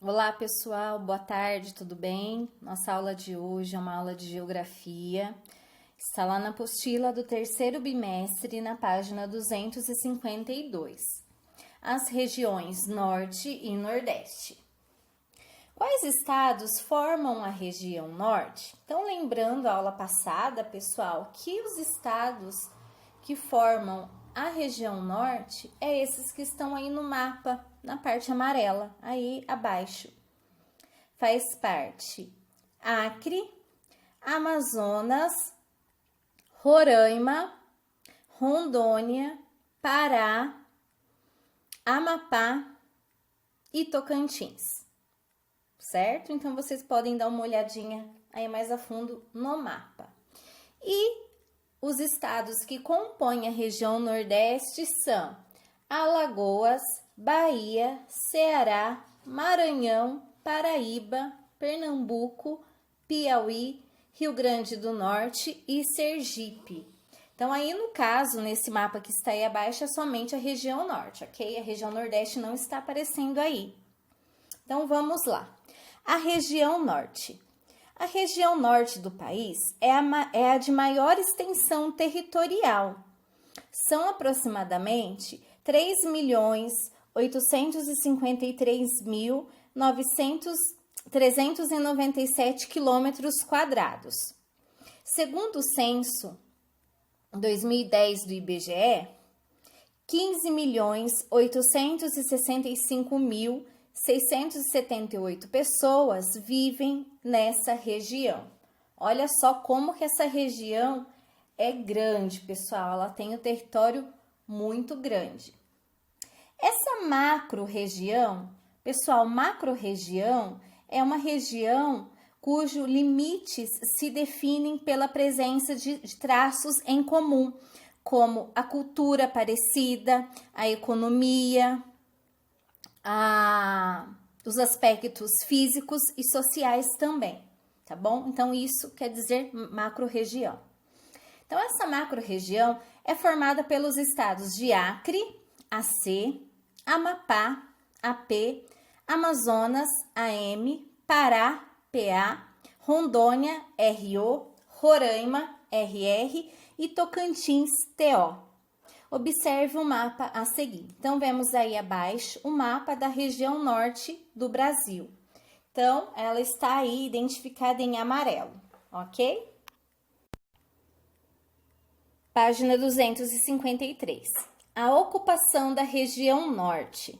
Olá pessoal, boa tarde, tudo bem? Nossa aula de hoje é uma aula de geografia. Está lá na apostila do terceiro bimestre, na página 252. As regiões Norte e Nordeste. Quais estados formam a região Norte? Então, lembrando a aula passada, pessoal, que os estados que formam a região Norte é esses que estão aí no mapa, na parte amarela, aí abaixo. Faz parte Acre, Amazonas, Roraima, Rondônia, Pará, Amapá e Tocantins, certo? Então, vocês podem dar uma olhadinha aí mais a fundo no mapa. E os estados que compõem a região Nordeste são Alagoas, Bahia, Ceará, Maranhão, Paraíba, Pernambuco, Piauí, Rio Grande do Norte e Sergipe. Então, aí no caso, nesse mapa que está aí abaixo, é somente a região Norte, ok? A região Nordeste não está aparecendo aí. Então, vamos lá. A região Norte. A região Norte do país é a de maior extensão territorial. São aproximadamente 3.853.397 quilômetros quadrados. Segundo o censo 2010 do IBGE, 15.865.678 pessoas vivem nessa região. Olha só como que essa região é grande, pessoal. Ela tem um território muito grande. Essa macro-região, pessoal, macro-região é uma região cujos limites se definem pela presença de traços em comum, como a cultura parecida, a economia, os aspectos físicos e sociais também, tá bom? Então, isso quer dizer macro-região. Então, essa macro-região é formada pelos estados de Acre, AC, Amapá, AP, Amazonas, AM, Pará, PA, Rondônia, RO, Roraima, RR e Tocantins, TO. Observe o mapa a seguir. Então, vemos aí abaixo o mapa da região norte do Brasil. Então, ela está aí identificada em amarelo, ok? Página 253. A ocupação da região norte.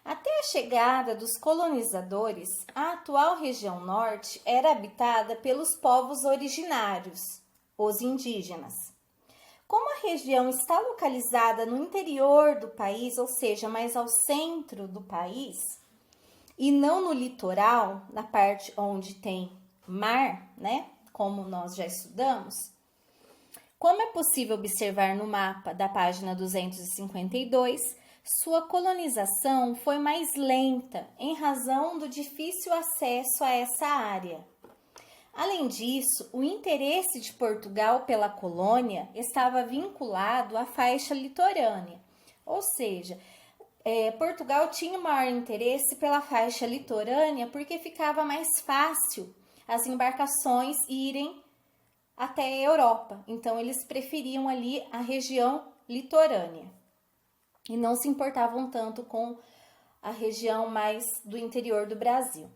Até a chegada dos colonizadores, a atual região norte era habitada pelos povos originários, os indígenas. Como a região está localizada no interior do país, ou seja, mais ao centro do país, e não no litoral, na parte onde tem mar, né, como nós já estudamos, como é possível observar no mapa da página 252, sua colonização foi mais lenta em razão do difícil acesso a essa área. Além disso, o interesse de Portugal pela colônia estava vinculado à faixa litorânea, ou seja, Portugal tinha maior interesse pela faixa litorânea porque ficava mais fácil as embarcações irem até a Europa. Então, eles preferiam ali a região litorânea e não se importavam tanto com a região mais do interior do Brasil.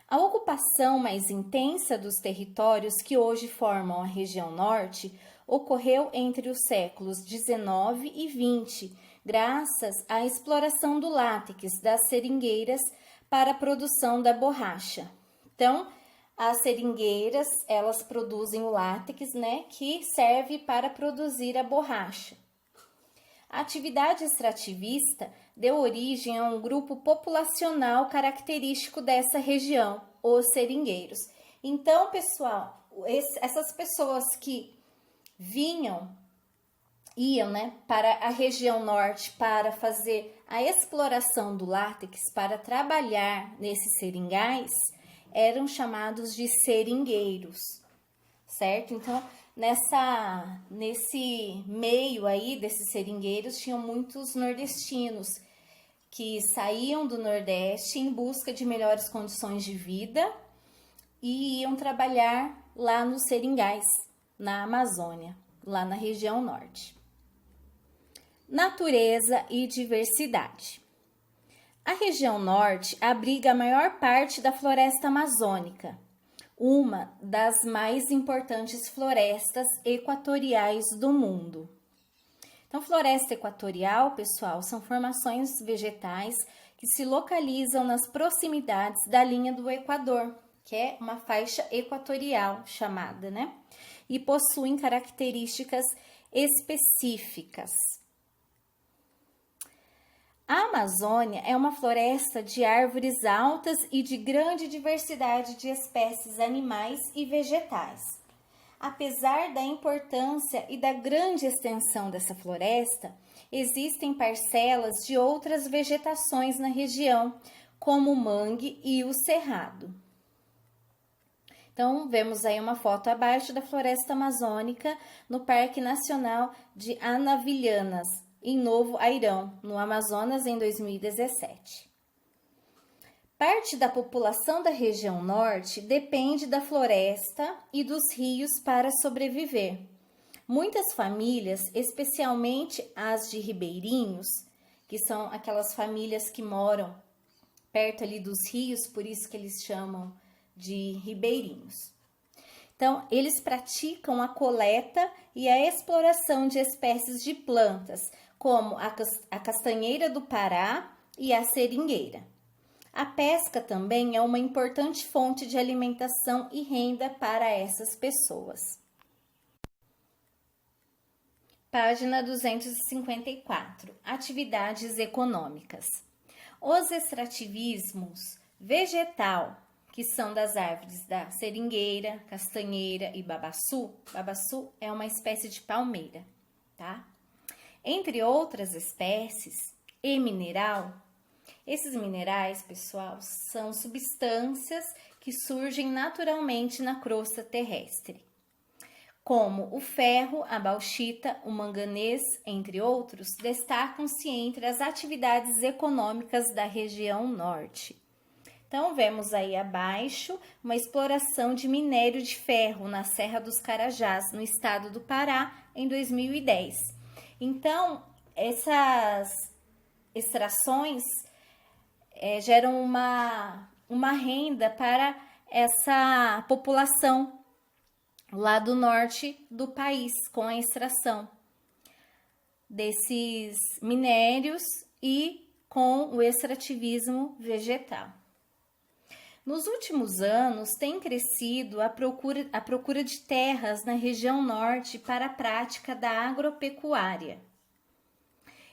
A ocupação mais intensa dos territórios que hoje formam a região norte ocorreu entre os séculos 19 e 20, graças à exploração do látex das seringueiras para a produção da borracha. Então, as seringueiras, elas produzem o látex, né, que serve para produzir a borracha. A atividade extrativista deu origem a um grupo populacional característico dessa região, os seringueiros. Então, pessoal, essas pessoas que iam, né, para a região norte para fazer a exploração do látex, para trabalhar nesses seringais, eram chamados de seringueiros, certo? Então, nesse meio aí desses seringueiros, tinham muitos nordestinos que saíam do Nordeste em busca de melhores condições de vida e iam trabalhar lá nos seringais, na Amazônia, lá na região norte. Natureza e diversidade. A região norte abriga a maior parte da floresta amazônica, uma das mais importantes florestas equatoriais do mundo. Então, floresta equatorial, pessoal, são formações vegetais que se localizam nas proximidades da linha do Equador, que é uma faixa equatorial chamada, né? E possuem características específicas. A Amazônia é uma floresta de árvores altas e de grande diversidade de espécies animais e vegetais. Apesar da importância e da grande extensão dessa floresta, existem parcelas de outras vegetações na região, como o mangue e o cerrado. Então, vemos aí uma foto abaixo da floresta amazônica no Parque Nacional de Anavilhanas, em Novo Airão, no Amazonas, em 2017. Parte da população da região norte depende da floresta e dos rios para sobreviver. Muitas famílias, especialmente as de ribeirinhos, que são aquelas famílias que moram perto ali dos rios, por isso que eles chamam de ribeirinhos. Então, eles praticam a coleta e a exploração de espécies de plantas, como a castanheira do Pará e a seringueira. A pesca também é uma importante fonte de alimentação e renda para essas pessoas. Página 254. Atividades econômicas. Os extrativismos vegetal, que são das árvores da seringueira, castanheira e babaçu. Babaçu é uma espécie de palmeira, tá? Entre outras espécies, e mineral. Esses minerais, pessoal, são substâncias que surgem naturalmente na crosta terrestre, como o ferro, a bauxita, o manganês, entre outros, destacam-se entre as atividades econômicas da região norte. Então, vemos aí abaixo uma exploração de minério de ferro na Serra dos Carajás, no estado do Pará, em 2010. Então, essas extrações geram uma renda para essa população lá do norte do país, com a extração desses minérios e com o extrativismo vegetal. Nos últimos anos, tem crescido a procura de terras na região norte para a prática da agropecuária.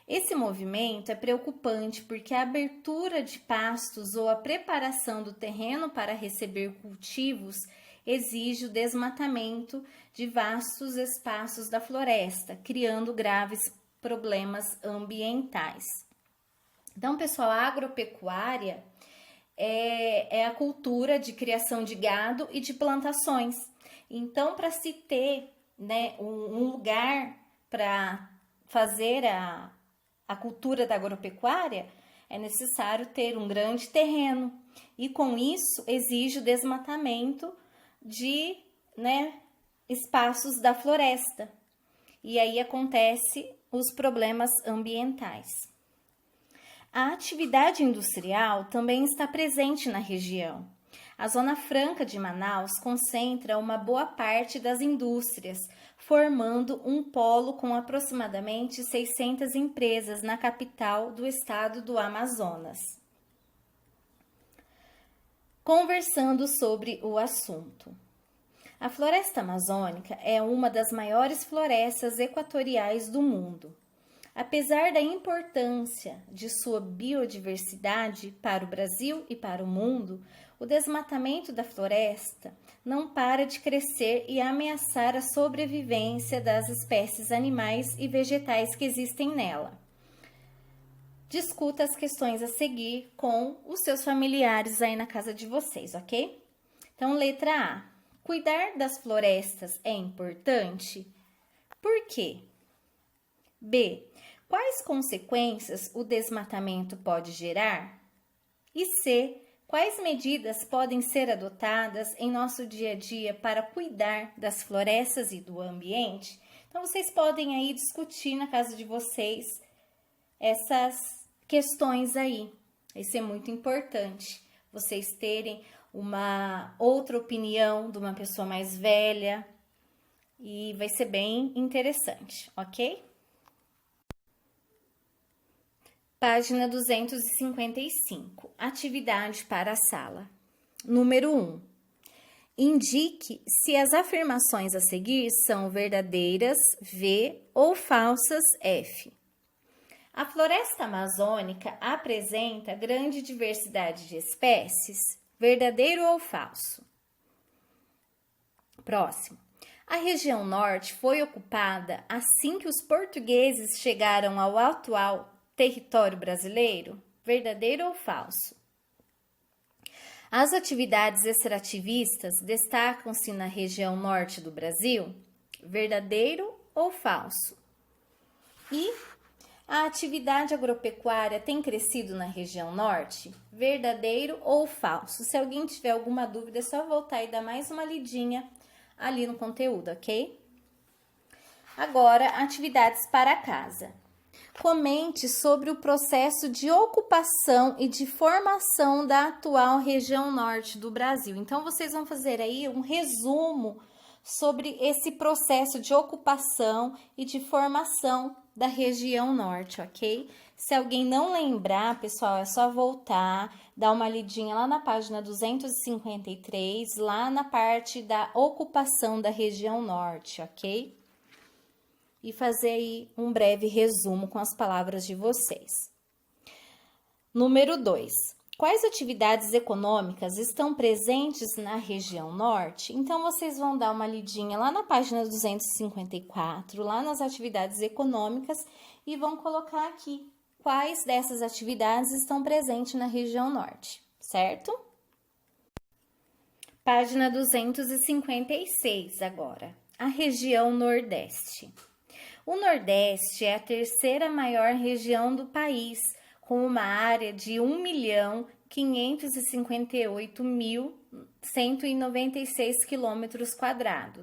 Esse movimento é preocupante porque a abertura de pastos ou a preparação do terreno para receber cultivos exige o desmatamento de vastos espaços da floresta, criando graves problemas ambientais. Então, pessoal, a agropecuária é a cultura de criação de gado e de plantações. Então, para se ter, né, um lugar para fazer a cultura da agropecuária, é necessário ter um grande terreno. E com isso, exige o desmatamento de, né, espaços da floresta. E aí acontece os problemas ambientais. A atividade industrial também está presente na região. A Zona Franca de Manaus concentra uma boa parte das indústrias, formando um polo com aproximadamente 600 empresas na capital do estado do Amazonas. Conversando sobre o assunto. A floresta amazônica é uma das maiores florestas equatoriais do mundo. Apesar da importância de sua biodiversidade para o Brasil e para o mundo, o desmatamento da floresta não para de crescer e ameaçar a sobrevivência das espécies animais e vegetais que existem nela. Discuta as questões a seguir com os seus familiares aí na casa de vocês, ok? Então, letra A. Cuidar das florestas é importante? Por quê? B. Quais consequências o desmatamento pode gerar? E C. Quais medidas podem ser adotadas em nosso dia a dia para cuidar das florestas e do ambiente? Então, vocês podem aí discutir na casa de vocês essas questões aí. Isso é muito importante, vocês terem uma outra opinião de uma pessoa mais velha e vai ser bem interessante, ok? Página 255. Atividade para a sala. Número 1. Indique se as afirmações a seguir são verdadeiras, V, ou falsas, F. A floresta amazônica apresenta grande diversidade de espécies, verdadeiro ou falso? Próximo. A região norte foi ocupada assim que os portugueses chegaram ao atual território brasileiro, verdadeiro ou falso? As atividades extrativistas destacam-se na região norte do Brasil, verdadeiro ou falso? E a atividade agropecuária tem crescido na região norte, verdadeiro ou falso? Se alguém tiver alguma dúvida, é só voltar e dar mais uma lidinha ali no conteúdo, ok? Agora, atividades para casa. Comente sobre o processo de ocupação e de formação da atual região norte do Brasil. Então, vocês vão fazer aí um resumo sobre esse processo de ocupação e de formação da região norte, ok? Se alguém não lembrar, pessoal, é só voltar, dar uma lidinha lá na página 253, lá na parte da ocupação da região norte, ok? E fazer aí um breve resumo com as palavras de vocês. Número 2. Quais atividades econômicas estão presentes na região norte? Então, vocês vão dar uma lidinha lá na página 254, lá nas atividades econômicas, e vão colocar aqui quais dessas atividades estão presentes na região norte, certo? Página 256 agora. A região nordeste. O Nordeste é a terceira maior região do país, com uma área de 1.558.196 km²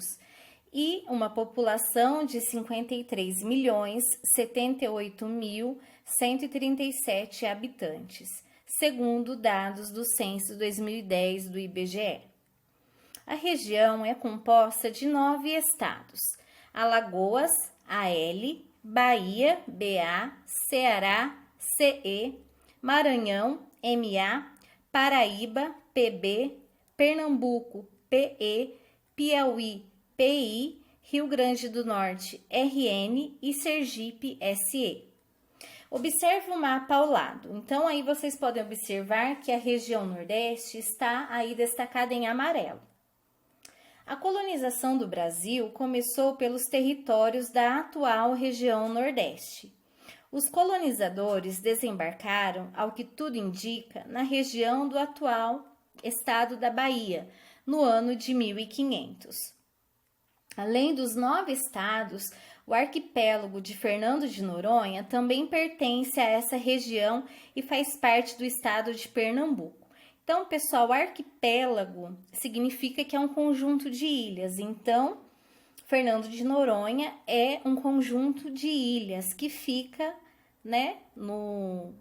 e uma população de 53.078.137 habitantes, segundo dados do Censo 2010 do IBGE. A região é composta de 9 estados: Alagoas, AL, Bahia, BA, Ceará, CE, Maranhão, MA, Paraíba, PB, Pernambuco, PE, Piauí, PI, Rio Grande do Norte, RN e Sergipe, SE. Observe o mapa ao lado. Então, aí vocês podem observar que a região Nordeste está aí destacada em amarelo. A colonização do Brasil começou pelos territórios da atual região Nordeste. Os colonizadores desembarcaram, ao que tudo indica, na região do atual estado da Bahia, no ano de 1500. Além dos 9 estados, o arquipélago de Fernando de Noronha também pertence a essa região e faz parte do estado de Pernambuco. Então, pessoal, arquipélago significa que é um conjunto de ilhas. Então, Fernando de Noronha é um conjunto de ilhas que fica, né, no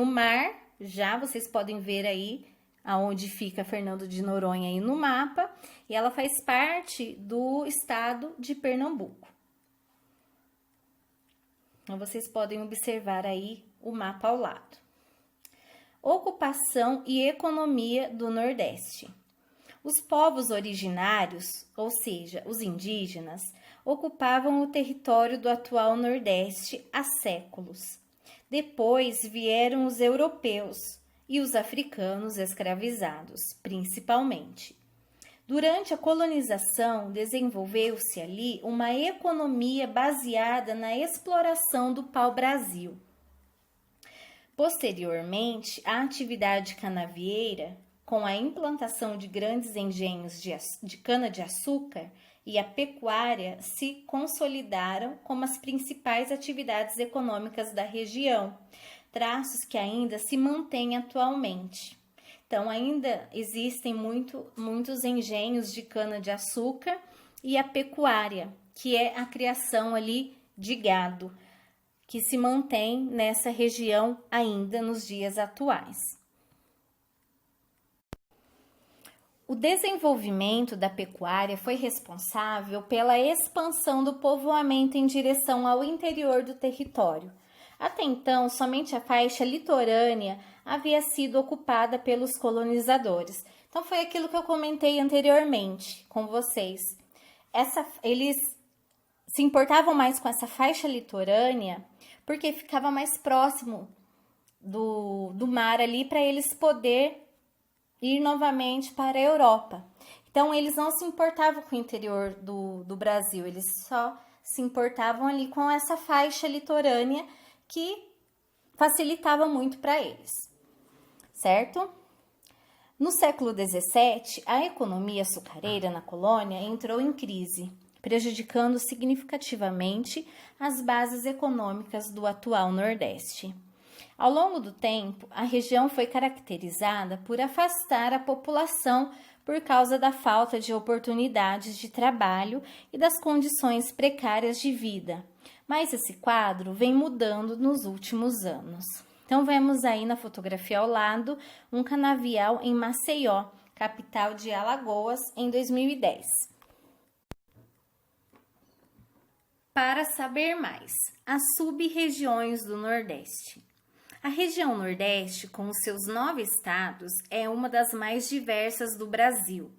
mar. Já vocês podem ver aí aonde fica Fernando de Noronha aí no mapa. E ela faz parte do estado de Pernambuco. Então, vocês podem observar aí o mapa ao lado. Ocupação e economia do Nordeste. Os povos originários, ou seja, os indígenas, ocupavam o território do atual Nordeste há séculos. Depois vieram os europeus e os africanos escravizados, principalmente. Durante a colonização, desenvolveu-se ali uma economia baseada na exploração do pau-brasil. Posteriormente, a atividade canavieira, com a implantação de grandes engenhos de cana-de-açúcar, e a pecuária se consolidaram como as principais atividades econômicas da região, traços que ainda se mantêm atualmente. Então, ainda existem muitos engenhos de cana-de-açúcar e a pecuária, que é a criação ali de gado, que se mantém nessa região ainda nos dias atuais. O desenvolvimento da pecuária foi responsável pela expansão do povoamento em direção ao interior do território. Até então, somente a faixa litorânea havia sido ocupada pelos colonizadores. Então, foi aquilo que eu comentei anteriormente com vocês. Eles se importavam mais com essa faixa litorânea porque ficava mais próximo do mar ali para eles poderem ir novamente para a Europa. Então, eles não se importavam com o interior do Brasil, eles só se importavam ali com essa faixa litorânea que facilitava muito para eles, certo? No século XVII, a economia açucareira na colônia entrou em crise, prejudicando significativamente as bases econômicas do atual Nordeste. Ao longo do tempo, a região foi caracterizada por afastar a população por causa da falta de oportunidades de trabalho e das condições precárias de vida. Mas esse quadro vem mudando nos últimos anos. Então, vemos aí na fotografia ao lado um canavial em Maceió, capital de Alagoas, em 2010. Para saber mais, as sub-regiões do Nordeste. A região Nordeste, com os seus 9 estados, é uma das mais diversas do Brasil.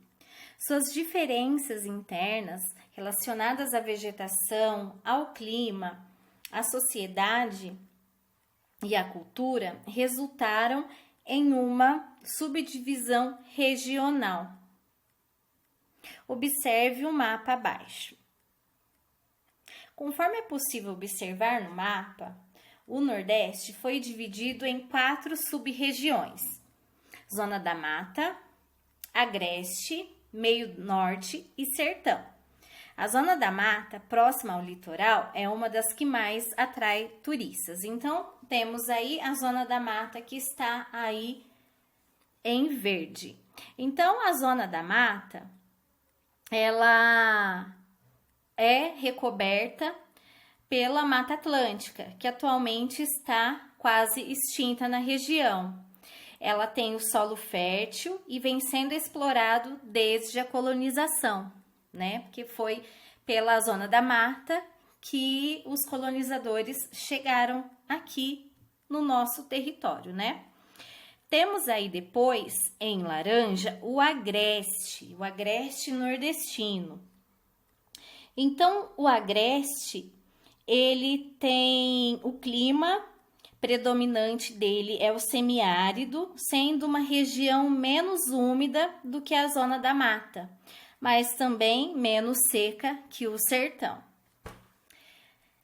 Suas diferenças internas, relacionadas à vegetação, ao clima, à sociedade e à cultura, resultaram em uma subdivisão regional. Observe o mapa abaixo. Conforme é possível observar no mapa, o Nordeste foi dividido em 4 sub-regiões: Zona da Mata, Agreste, Meio Norte e Sertão. A Zona da Mata, próxima ao litoral, é uma das que mais atrai turistas. Então, temos aí a Zona da Mata que está aí em verde. Então, a Zona da Mata, ela é recoberta pela Mata Atlântica, que atualmente está quase extinta na região. Ela tem o solo fértil e vem sendo explorado desde a colonização, né? Porque foi pela Zona da Mata que os colonizadores chegaram aqui no nosso território, né? Temos aí depois, em laranja, o agreste nordestino. Então, o agreste, ele tem o clima predominante dele é o semiárido, sendo uma região menos úmida do que a Zona da Mata, mas também menos seca que o sertão.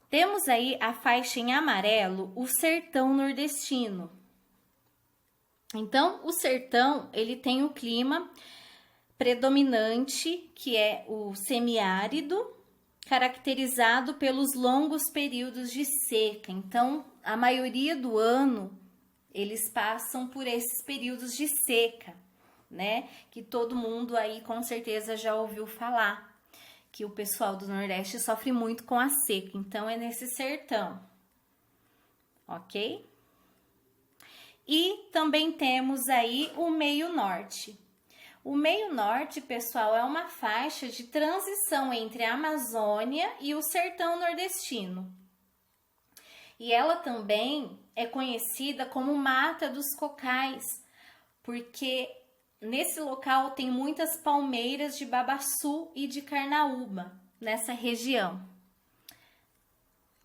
Temos aí a faixa em amarelo, o sertão nordestino. Então, o sertão, ele tem o clima predominante, que é o semiárido, caracterizado pelos longos períodos de seca. Então, a maioria do ano, eles passam por esses períodos de seca, né? Que todo mundo aí com certeza já ouviu falar, que o pessoal do Nordeste sofre muito com a seca. Então, é nesse sertão, ok? E também temos aí o meio norte. O meio norte, pessoal, é uma faixa de transição entre a Amazônia e o sertão nordestino. E ela também é conhecida como Mata dos Cocais, porque nesse local tem muitas palmeiras de babaçu e de carnaúba nessa região.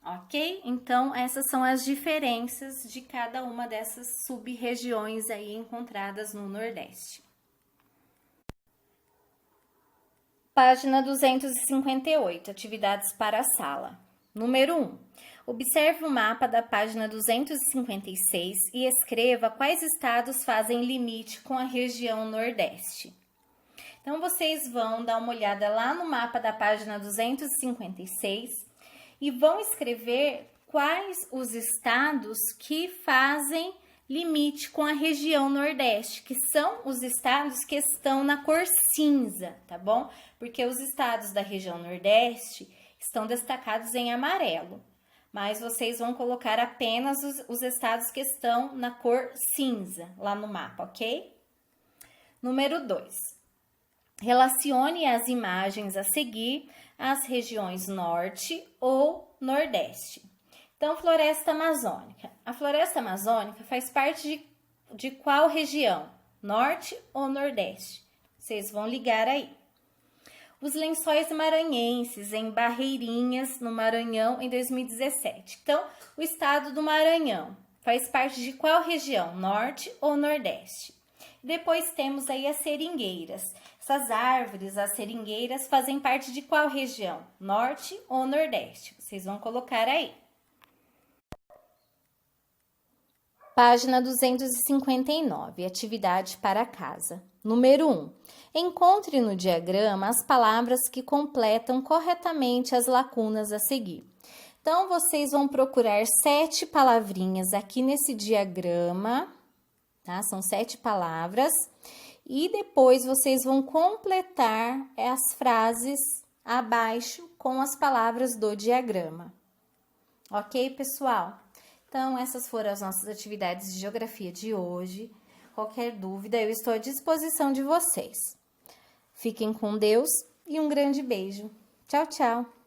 Ok? Então, essas são as diferenças de cada uma dessas sub-regiões aí encontradas no Nordeste. Página 258, atividades para a sala. Número 1. Observe o mapa da página 256 e escreva quais estados fazem limite com a região Nordeste. Então, vocês vão dar uma olhada lá no mapa da página 256 e vão escrever quais os estados que fazem limite com a região Nordeste, que são os estados que estão na cor cinza, tá bom? Porque os estados da região Nordeste estão destacados em amarelo, mas vocês vão colocar apenas os estados que estão na cor cinza lá no mapa, ok? Número 2. Relacione as imagens a seguir às regiões Norte ou Nordeste. Então, floresta amazônica. A floresta amazônica faz parte de qual região? Norte ou Nordeste? Vocês vão ligar aí. Os lençóis maranhenses em Barreirinhas, no Maranhão, em 2017. Então, o estado do Maranhão faz parte de qual região? Norte ou Nordeste? Depois temos aí as seringueiras. Essas árvores, as seringueiras, fazem parte de qual região? Norte ou Nordeste? Vocês vão colocar aí. Página 259, atividade para casa. Número 1. Encontre no diagrama as palavras que completam corretamente as lacunas a seguir. Então, vocês vão procurar 7 palavrinhas aqui nesse diagrama, tá? São 7 palavras. E depois vocês vão completar as frases abaixo com as palavras do diagrama. Ok, pessoal? Então, essas foram as nossas atividades de geografia de hoje. Qualquer dúvida, eu estou à disposição de vocês. Fiquem com Deus e um grande beijo. Tchau, tchau!